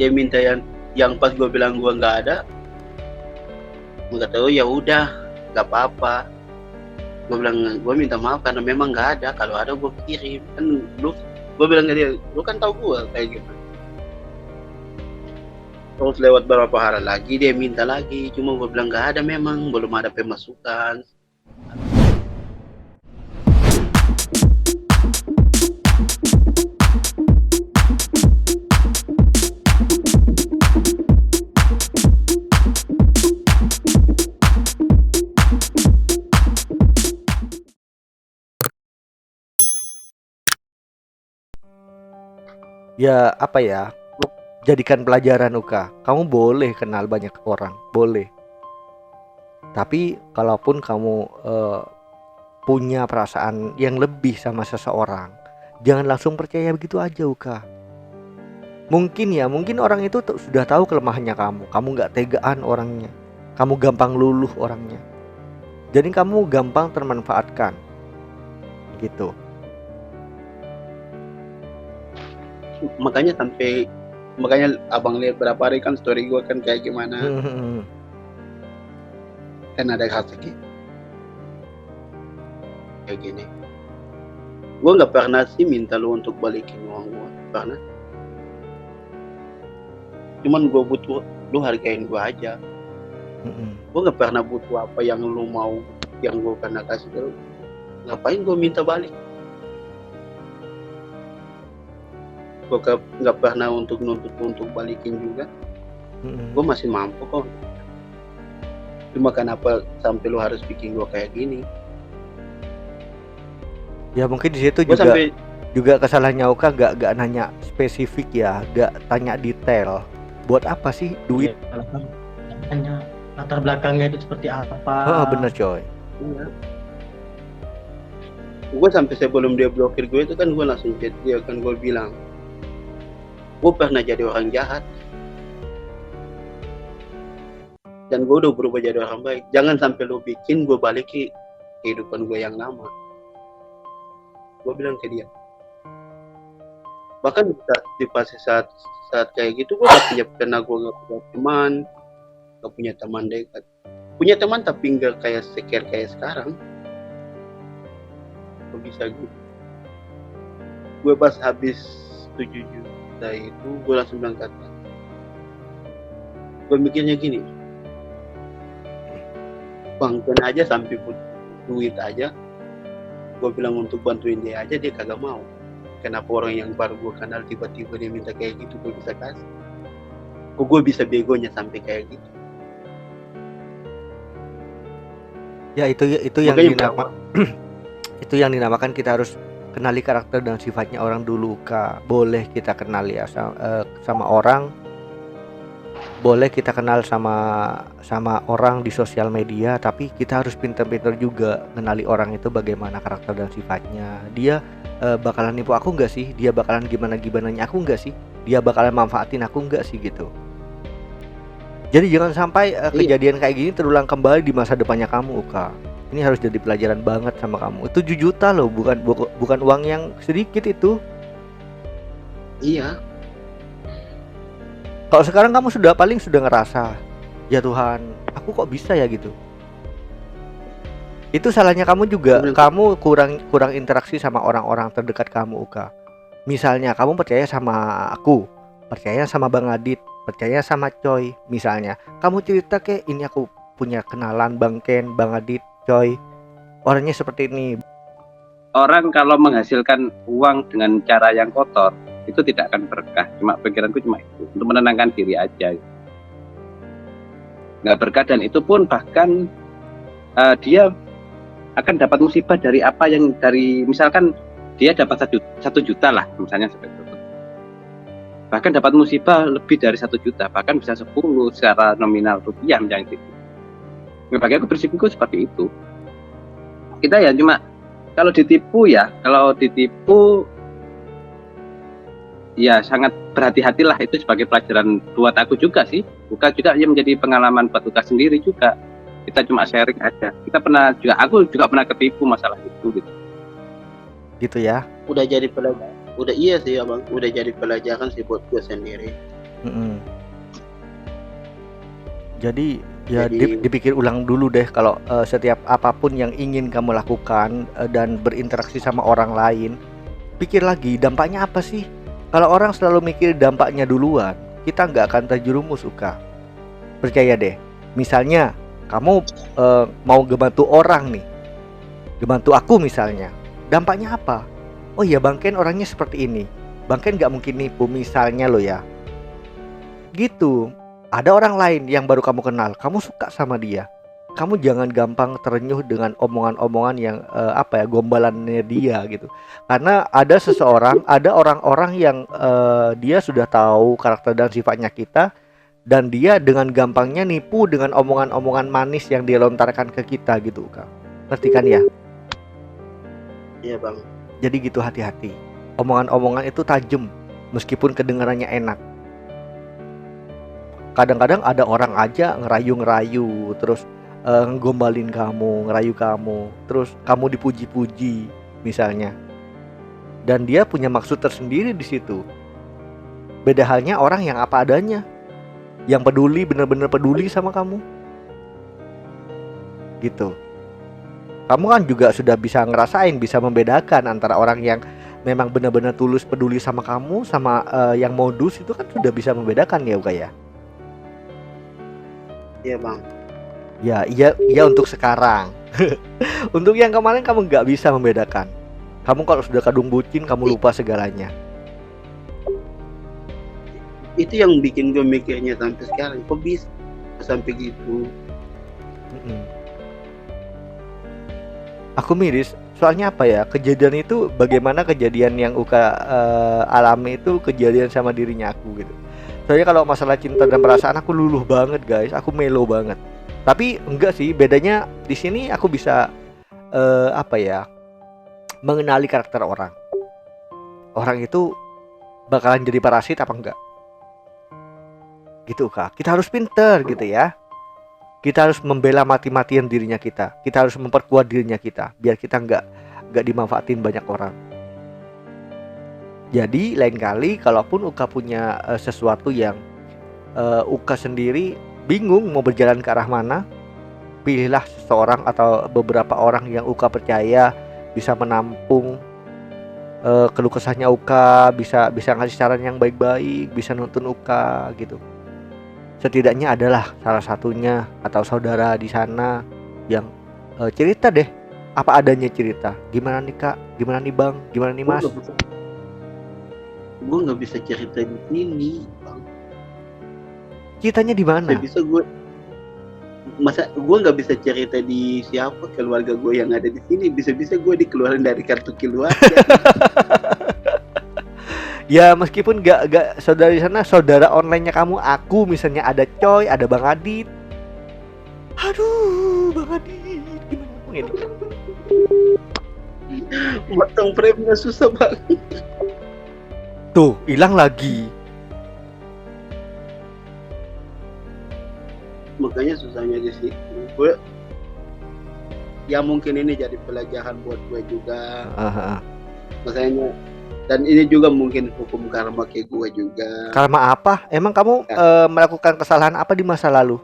dia minta yang pas gue bilang gue nggak ada, gue kata oh ya udah nggak apa-apa. Gue bilang gue minta maaf karena memang nggak ada, kalau ada gue kirim. Kan gue bilang ke dia, lu kan tahu gue kayak gimana. Terus lewat beberapa hari lagi dia minta lagi, cuma gue bilang nggak ada, memang belum ada pemasukan. Ya apa ya, jadikan pelajaran Uka. Kamu boleh kenal banyak orang, boleh. Tapi kalaupun kamu punya perasaan yang lebih sama seseorang, jangan langsung percaya begitu aja Uka. Mungkin orang itu sudah tahu kelemahannya kamu gak tegaan orangnya, kamu gampang luluh orangnya, jadi kamu gampang termanfaatkan gitu. Makanya abang lihat berapa hari kan story gue kan kayak gimana. Kan ada hashtag kayak gini, gue nggak pernah sih minta lu untuk balikin uang gue, pernah. Cuman gue butuh lu hargain gue aja. Gue nggak pernah butuh apa yang lu mau, yang gue pernah kasih ke lu. Ngapain gue minta balik? Gue nggak pernah untuk balikin juga. Gue masih mampu kok. Cuma kenapa sampai lu harus bikin gue kayak gini? Ya mungkin di situ juga kesalahannya Uka gak nanya spesifik ya, gak tanya detail. Buat apa sih duit? Tanya latar belakangnya itu seperti apa? Oh bener coy. Iya. Gue sampai sebelum dia blokir gue itu kan gue langsung chat dia, kan gue bilang gue pernah jadi orang jahat dan gue udah berubah jadi orang baik. Jangan sampai lu bikin gue balik ke kehidupan gue yang lama. Gue bilang ke dia. Bahkan di fase saat kayak gitu gue gue gak punya teman dekat. Punya teman tapi gak kayak secare kayak sekarang. Gue bisa gitu. Gue pas habis 7 juta itu gue langsung bilang kata, gue mikirnya gini, bangken aja sampai butuh duit aja, gue bilang untuk bantuin dia aja dia kagak mau. Kenapa orang yang baru gue kenal tiba-tiba dia minta kayak gitu gue bisa kasih? Kok gue bisa begonya sampai kayak gitu? Ya itu yang itu yang dinamakan kita harus kenali karakter dan sifatnya orang dulu Kak. Boleh kita kenal ya sama orang, boleh kita kenal sama orang di sosial media, tapi kita harus pintar-pintar juga kenali orang itu bagaimana karakter dan sifatnya. Dia bakalan nipu aku enggak sih? Dia bakalan gimana-gimananya aku enggak sih? Dia bakalan manfaatin aku enggak sih gitu. Jadi jangan sampai kejadian kayak gini terulang kembali di masa depannya kamu Kak. Ini harus jadi pelajaran banget sama kamu. Itu 7 juta loh, bukan uang yang sedikit itu. Iya. Kalau sekarang kamu sudah ngerasa, ya Tuhan, aku kok bisa ya gitu. Itu salahnya kamu juga. Kamu kurang interaksi sama orang-orang terdekat kamu, Uka. Misalnya kamu percaya sama aku, percaya sama Bang Adit, percaya sama Coy. Misalnya kamu cerita kayak ini, aku punya kenalan Bang Ken, Bang Adit, Coy, orangnya seperti ini. Orang kalau menghasilkan uang dengan cara yang kotor itu tidak akan berkah. Cuma pikiranku cuma itu, untuk menenangkan diri aja. Nggak berkah, dan itu pun bahkan dia akan dapat musibah dari apa yang misalkan dia dapat 1 juta lah misalnya seperti itu. Bahkan dapat musibah lebih dari 1 juta, bahkan bisa 10 secara nominal rupiah misalnya gitu. Bagi aku prinsipku seperti itu. Kita ya cuma kalau ditipu ya sangat berhati-hatilah. Itu sebagai pelajaran buat aku juga sih. Bukan juga yang menjadi pengalaman buat Uka sendiri juga. Kita cuma sharing aja. Aku juga pernah ketipu masalah itu gitu. Gitu ya. Udah jadi pelajaran. Udah iya sih Abang, udah jadi pelajaran sih buat gue sendiri. Mm-mm. Jadi ya Jadi dipikir ulang dulu deh kalau setiap apapun yang ingin kamu lakukan dan berinteraksi sama orang lain, pikir lagi dampaknya apa sih. Kalau orang selalu mikir dampaknya duluan, kita nggak akan terjerumus suka. Percaya deh. Misalnya kamu mau ngebantu orang nih, ngebantu aku misalnya, dampaknya apa? Oh iya, Bang Ken orangnya seperti ini, Bang Ken nggak mungkin nipu misalnya lo ya. Gitu. Ada orang lain yang baru kamu kenal, kamu suka sama dia, kamu jangan gampang terenyuh dengan omongan-omongan yang gombalannya dia gitu. Karena ada seseorang, ada orang-orang yang dia sudah tahu karakter dan sifatnya kita, dan dia dengan gampangnya nipu dengan omongan-omongan manis yang dia lontarkan ke kita gitu, Kak. Ngerti kan ya? iya bang. Jadi gitu, hati-hati. Omongan-omongan itu tajam meskipun kedengarannya enak. Kadang-kadang ada orang aja ngerayu-ngerayu, terus ngegombalin kamu, ngerayu kamu, terus kamu dipuji-puji misalnya. Dan dia punya maksud tersendiri di situ. Beda halnya orang yang apa adanya, yang peduli, bener-bener peduli sama kamu. Gitu. Kamu kan juga sudah bisa ngerasain, bisa membedakan antara orang yang memang benar-benar tulus peduli sama kamu sama yang modus, itu kan sudah bisa membedakan ya, Uka ya. Iya bang. Ya, iya untuk sekarang. Untuk yang kemarin kamu nggak bisa membedakan. Kamu kalau sudah kadung bucin, kamu lupa segalanya. Itu yang bikin gue mikirnya sampai sekarang, kok bisa sampai gitu. Aku miris, soalnya apa ya, kejadian itu bagaimana kejadian yang Uka alami itu kejadian sama dirinya aku gitu. Soalnya kalau masalah cinta dan perasaan aku luluh banget guys, aku melo banget. Tapi enggak sih, bedanya di sini aku bisa mengenali karakter orang. Orang itu bakalan jadi parasit apa enggak? Gitu Kak. Kita harus pinter gitu ya. Kita harus membela mati-matian dirinya kita. Kita harus memperkuat dirinya kita biar kita enggak dimanfaatin banyak orang. Jadi lain kali kalaupun Uka punya sesuatu yang Uka sendiri bingung mau berjalan ke arah mana, pilihlah seseorang atau beberapa orang yang Uka percaya bisa menampung keluh kesahnya Uka, bisa ngasih saran yang baik-baik, bisa nuntun Uka gitu. Setidaknya adalah salah satunya atau saudara di sana yang cerita deh, apa adanya cerita. Gimana nih Kak? Gimana nih Bang? Gimana nih Mas? Gue nggak bisa cerita di sini bang. Ceritanya di mana? Bisa gue nggak bisa cerita di siapa keluarga gue yang ada di sini. Bisa gue dikeluarin dari kartu keluarga. Ya meskipun gak saudara di sana, saudara online-nya kamu, aku misalnya ada Coy, ada Bang Adit. Aduh, Bang Adit, gimana ini? Matang frame-nya susah banget. Tuh, hilang lagi. Makanya susahnya di situ. Gue ya mungkin ini jadi pelajaran buat gue juga. Makanya, dan ini juga mungkin hukum karma kayak gue juga. Karma apa? Emang kamu melakukan kesalahan apa di masa lalu?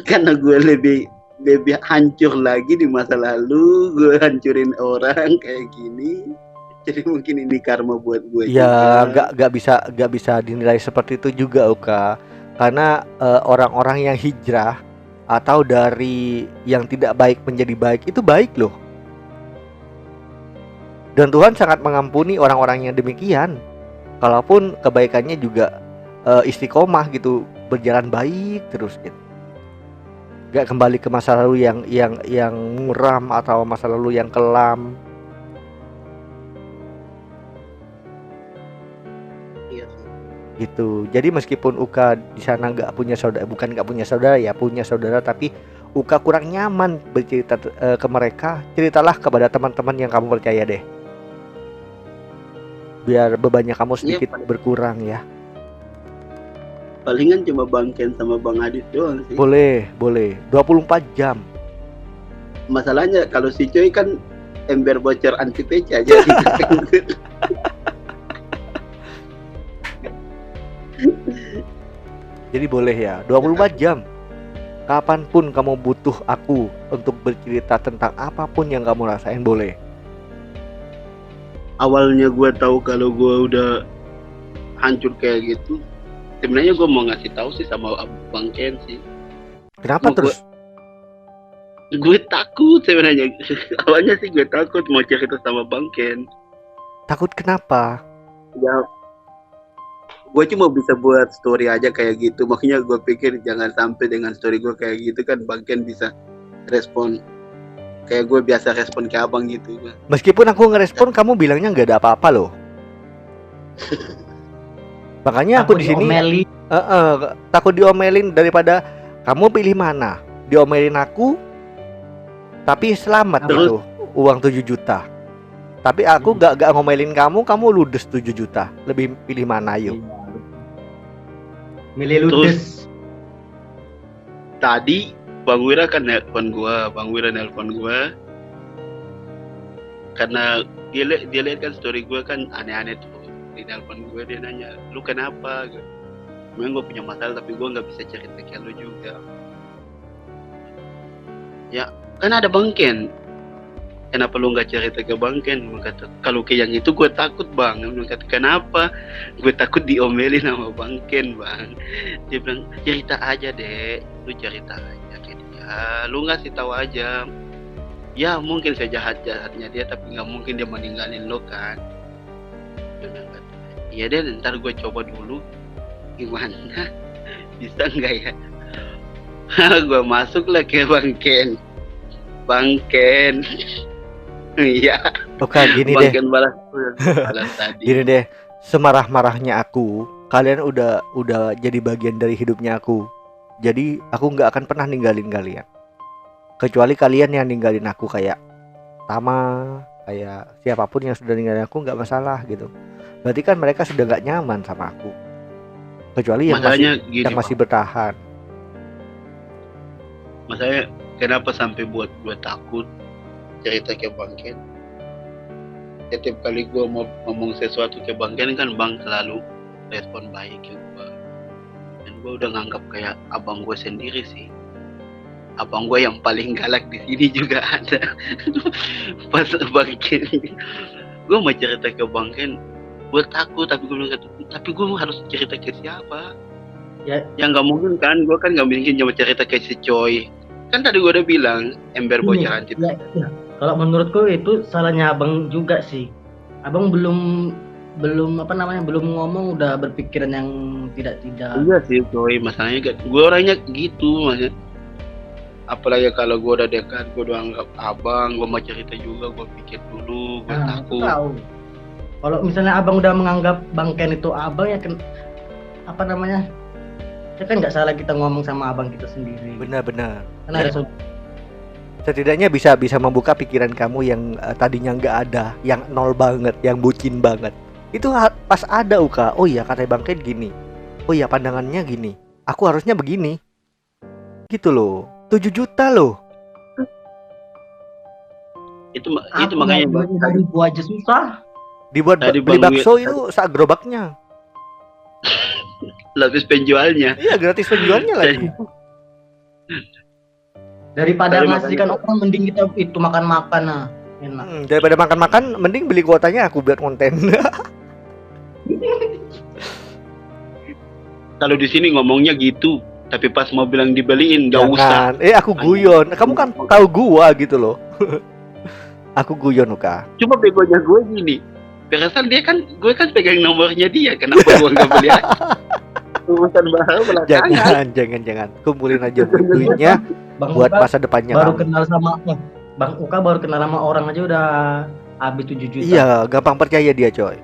Karena gue lebih hancur lagi di masa lalu. Gue hancurin orang kayak gini. Jadi mungkin ini karma buat gue. Ya nggak bisa dinilai seperti itu juga Uka. Karena orang-orang yang hijrah atau dari yang tidak baik menjadi baik itu baik loh. Dan Tuhan sangat mengampuni orang-orang yang demikian. Kalaupun kebaikannya juga istiqomah gitu, berjalan baik terus gitu. Gak kembali ke masa lalu yang muram atau masa lalu yang kelam. Gitu. Jadi meskipun Uka di sana nggak punya saudara, bukan nggak punya saudara ya, punya saudara, tapi Uka kurang nyaman bercerita ke mereka, ceritalah kepada teman-teman yang kamu percaya deh, biar bebannya kamu sedikit berkurang ya. Palingan cuma Bang Ken sama Bang Adit doang sih. Boleh 24 jam. Masalahnya kalau si Coy kan ember bocor anti peca jadi. Jadi boleh ya 24 jam. Kapanpun kamu butuh aku untuk bercerita tentang apapun yang kamu rasain boleh. Awalnya gue tahu kalau gue udah hancur kayak gitu, sebenarnya gue mau ngasih tahu sih sama Bang Ken sih. Kenapa terus? Gue takut sebenarnya. Awalnya sih gue takut mau cerita sama Bang Ken. Takut kenapa? Ya, gue cuma bisa buat story aja kayak gitu. Makanya gue pikir jangan sampai dengan story gue kayak gitu kan Bang Ken bisa respon kayak gue biasa respon ke abang gitu. Meskipun aku ngerespon, kamu bilangnya nggak ada apa-apa loh. Makanya aku di sini takut diomelin daripada kamu pilih mana, diomelin aku tapi selamat gitu uang 7 juta. Tapi aku gak ngomelin kamu ludes 7 juta. Lebih pilih mana yuk? Milih ludes. Tadi Bang Wira kan nelpon gua, karena dia lihat kan story gua kan aneh-aneh tuh. Di nelpon gua dia nanya, "Lu kenapa?" Memang gua punya masalah tapi gua nggak bisa cerita ke lu juga. Ya, kan ada Bang Ken. Kenapa lu nggak cerita ke Bang Ken? Gua kata, kalau ke yang itu gue takut Bang. Gua kata, kenapa? Gue takut diomelin sama Bang Ken Bang. Dia bilang, cerita aja dek, lu cerita aja ke dia. Lu ngasih tahu aja. Ya mungkin sejahat-jahatnya dia, tapi nggak mungkin dia meninggalin lo kan. Dia bilang, iya deh, ntar gue coba dulu. Gimana? Bisa nggak ya? Gue masuklah ke Bang Ken. Iya. Oke, gini Bang deh. Ken balas tadi. Gini deh, semarah-marahnya aku, kalian udah jadi bagian dari hidupnya aku. Jadi aku nggak akan pernah ninggalin kalian. Kecuali kalian yang ninggalin aku kayak Tama, kayak siapapun yang sudah ninggalin aku nggak masalah gitu. Berarti kan mereka sudah nggak nyaman sama aku. Kecuali yang masih bertahan. Masalahnya kenapa sampai buat gue takut cerita ke Bang Ken? Setiap kali gue mau ngomong sesuatu ke Bang Ken kan Bang selalu respon baik ke gue. Dan gue udah nganggap kayak abang gue sendiri sih. Abang gue yang paling galak di sini juga ada. Pas Bang Ken, gue mau cerita ke Bang Ken, gue takut tapi gue bilang, tapi gue harus cerita ke siapa? Ya, yang nggak mungkin kan, gue kan nggak mungkin cuma cerita ke si Coy. Kan tadi gue udah bilang ember bocoran cerita. Ya. Kalau menurutku itu salahnya abang juga sih. Abang belum ngomong udah berpikiran yang tidak. Iya sih Coy, masalahnya gue orangnya gitu maksudnya. Apalagi kalau gue udah dekat, gue udah anggap abang, gue mau cerita juga, gue pikir dulu, gue takut. Tahu. Kalau misalnya abang udah menganggap Bang Ken itu abang ya kan ya kan nggak salah kita ngomong sama abang kita sendiri. Benar-benar. Karena ada setidaknya bisa membuka pikiran kamu yang tadinya nggak ada, yang nol banget, yang bucin banget. Itu pas ada Uka, oh iya kata Bang Ken gini, oh iya pandangannya gini, aku harusnya begini, gitu loh. 7 juta loh. Itu makanya dari gua aja susah. Dibuat beli bakso itu sak gerobaknya. Gratis penjualnya. Iya, gratis penjualnya lagi. Daripada ngasihkan orang mending kita itu makan-makan nah. Enak. Daripada makan-makan mending beli kuotanya aku buat konten. Kalau di sini ngomongnya gitu, tapi pas mau bilang dibeliin enggak usah. Aku guyon. Kamu kan tahu gua gitu loh. Aku guyon Uka. Cuma begonya gue gini. Perasaan gue kan pegang nomornya dia, kenapa gue enggak beli aja? Urusan baru belakangan. Jangan. Kumpulin aja duitnya buat masa depannya. Baru kenal sama Bang Uka baru kenal sama orang aja udah habis 7 juta. Iya, gampang percaya dia, coy.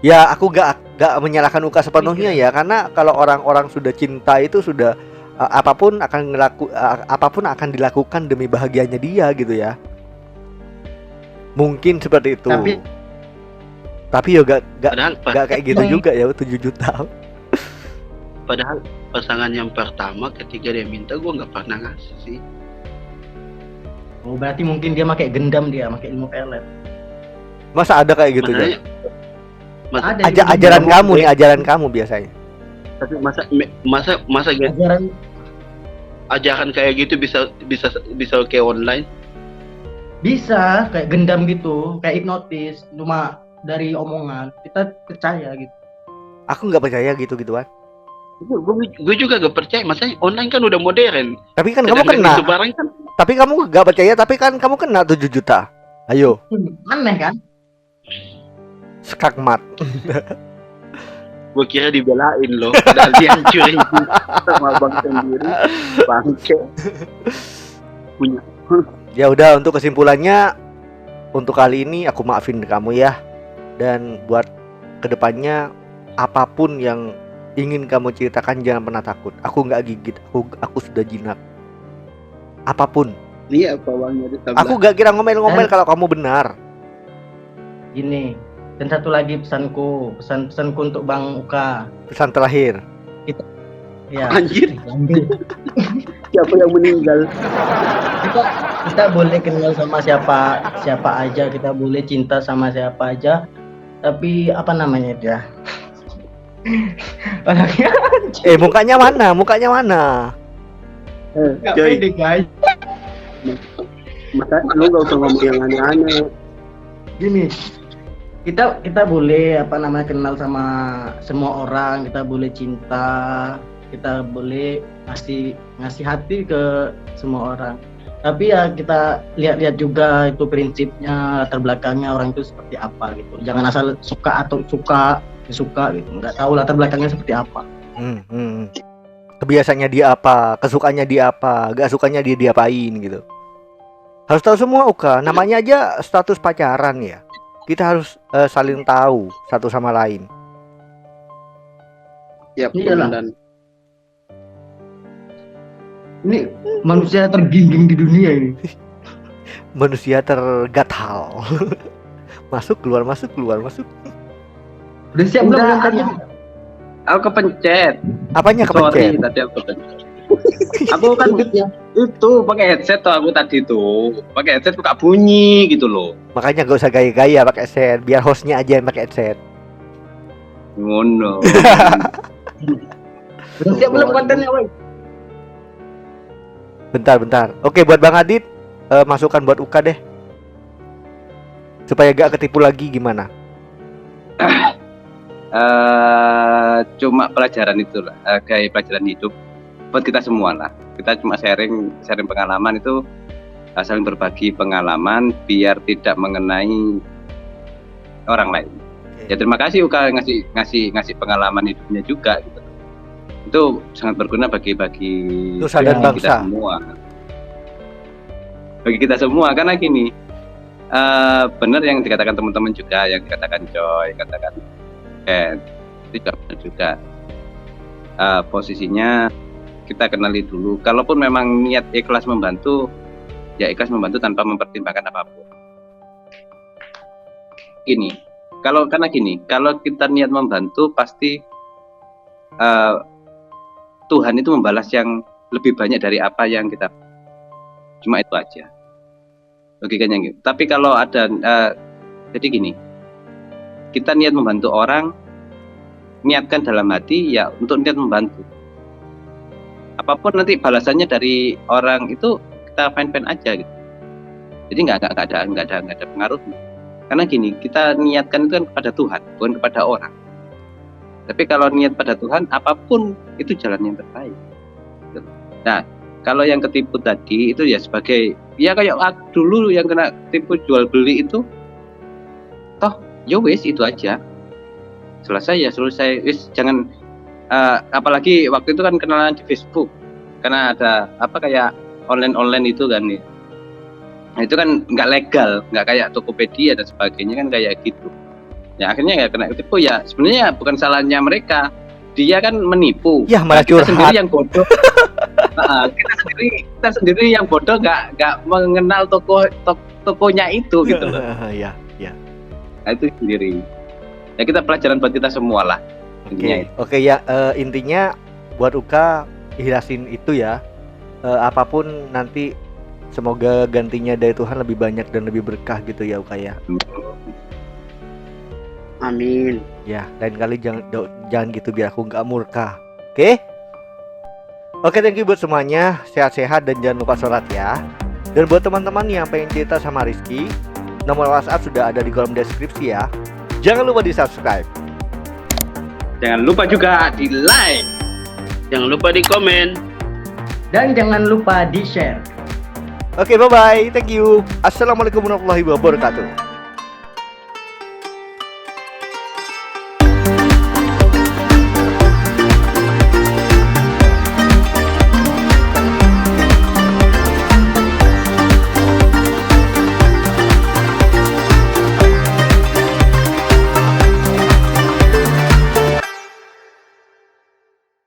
Ya, aku gak menyalahkan Uka sepenuhnya ya, karena kalau orang-orang sudah cinta itu sudah apapun akan dilakukan demi bahagianya dia gitu ya. Mungkin seperti itu. Tapi ya gak kayak gitu juga ya 7 juta. Padahal pasangan yang pertama ketika dia minta gue nggak pernah ngasih sih. Oh berarti mungkin dia pakai gendam, dia pakai ilmu pelet. Masa ada kayak gitu ya? Ada ajaran kamu biasanya. Tapi masa Ajaran ajaran kayak gitu bisa kayak online? bisa kayak gendam gitu, kayak hipnotis, cuma dari omongan kita percaya gitu. Aku nggak percaya gitu-gituan. Gue juga gak percaya, masanya online kan udah modern. Tapi kan kamu Sedangkan kena. itu barang kan Tapi kamu nggak percaya, tapi kan kamu kena 7 juta. Ayo, Aneh kan? skakmat. gue kira dibelain loh, padahal dia hancurin sama bang sendiri, bangke. Punya. Ya udah, untuk kesimpulannya, untuk kali ini aku maafin kamu ya. Dan buat kedepannya, apapun yang ingin kamu ceritakan jangan pernah takut. Aku nggak gigit, aku sudah jinak. Apapun. Iya, bawangnya di sebelah. Aku gak kira ngomel-ngomel kalau kamu benar. Gini. Dan satu lagi pesanku untuk Bang Uka. Pesan terakhir. Ya. Anjir. Lanjut. Siapa yang meninggal? Kita boleh kenal sama siapa aja, kita boleh cinta sama siapa aja, tapi apa namanya dia? Orangnya Mukanya mana? nggak Coy, pede guys. maka lu gak usah ngomong yang aneh-aneh. Gini, kita boleh apa namanya kenal sama semua orang, kita boleh cinta, kita boleh ngasih hati ke semua orang. Tapi ya kita lihat-lihat juga itu prinsipnya, latar belakangnya orang itu seperti apa gitu. Jangan asal suka gitu. Nggak tahu latar belakangnya seperti apa. Kebiasaannya dia apa, kesukanya dia apa, gak sukanya dia diapain gitu. Harus tahu semua, Uka. Namanya aja status pacaran ya. Kita harus saling tahu satu sama lain. Ya, Iyalah. dan Ini manusia tergingging di dunia ini. Manusia tergatal. Masuk keluar. Udah siap belum Udah, yang tadi? Aku kepencet. Apanya Sorry, kepencet? tadi aku kepencet. Aku kan itu pakai headset tuh aku tadi tuh. Pakai headset buka bunyi gitu loh. Makanya gak usah gaya-gaya pakai headset, biar hostnya aja yang pakai headset. Ngono. Udah siap belum kontennya, woi? Bentar. Oke, buat Bang Adit, masukan buat Uka deh. Supaya gak ketipu lagi gimana? Cuma pelajaran itulah, kayak pelajaran hidup buat kita semua lah. Kita cuma sharing pengalaman itu, saling berbagi pengalaman biar tidak mengenai orang lain. Ya terima kasih Uka ngasih pengalaman hidupnya juga gitu. Itu sangat berguna bagi Nusa dan kita bangsa. semua. Bagi kita semua karena gini, benar yang dikatakan teman-teman juga, yang dikatakan Joy, katakan Ken, itu juga benar juga. Posisinya kita kenali dulu. Kalaupun memang niat ikhlas membantu, ya ikhlas membantu tanpa mempertimbangkan apapun. Kalau kita niat membantu pasti Tuhan itu membalas yang lebih banyak dari apa yang kita. Cuma itu aja logikanya gitu. Tapi kalau ada jadi gini, kita niat membantu orang, niatkan dalam hati ya untuk niat membantu. Apapun nanti balasannya dari orang itu kita fine aja gitu. Jadi nggak ada pengaruhnya. Karena gini, kita niatkan itu kan kepada Tuhan, bukan kepada orang. Tapi kalau niat pada Tuhan, apapun itu jalan yang terbaik. Nah, kalau yang ketipu tadi itu ya sebagai, ya kayak dulu yang kena tipu jual beli itu, toh, ya wes itu aja. Selesai, wes jangan, apalagi waktu itu kan kenalan di Facebook, karena ada kayak online itu kan nih. Nah, itu kan nggak legal, nggak kayak Tokopedia dan sebagainya kan kayak gitu. Ya akhirnya nggak kena tipu ya, sebenarnya bukan salahnya mereka, dia kan menipu. Ya malah curhat. Kita sendiri yang bodoh. kita sendiri yang bodoh nggak mengenal tokonya itu gitu loh. Ya. Nah, itu sendiri. Ya kita pelajaran buat kita semua lah. Oke ya, intinya buat Uka ikhlasin itu ya. Apapun nanti semoga gantinya dari Tuhan lebih banyak dan lebih berkah gitu ya Uka ya. Amin. Ya, lain kali jangan gitu biar aku nggak murka. Oke? Oke, thank you buat semuanya. Sehat-sehat dan jangan lupa sholat ya. Dan buat teman-teman yang pengen cerita sama Rizky, nomor WhatsApp sudah ada di kolom deskripsi ya. Jangan lupa di subscribe. Jangan lupa juga di like. Jangan lupa di komen. Dan jangan lupa di share. Oke, bye-bye. Thank you. Assalamualaikum warahmatullahi wabarakatuh.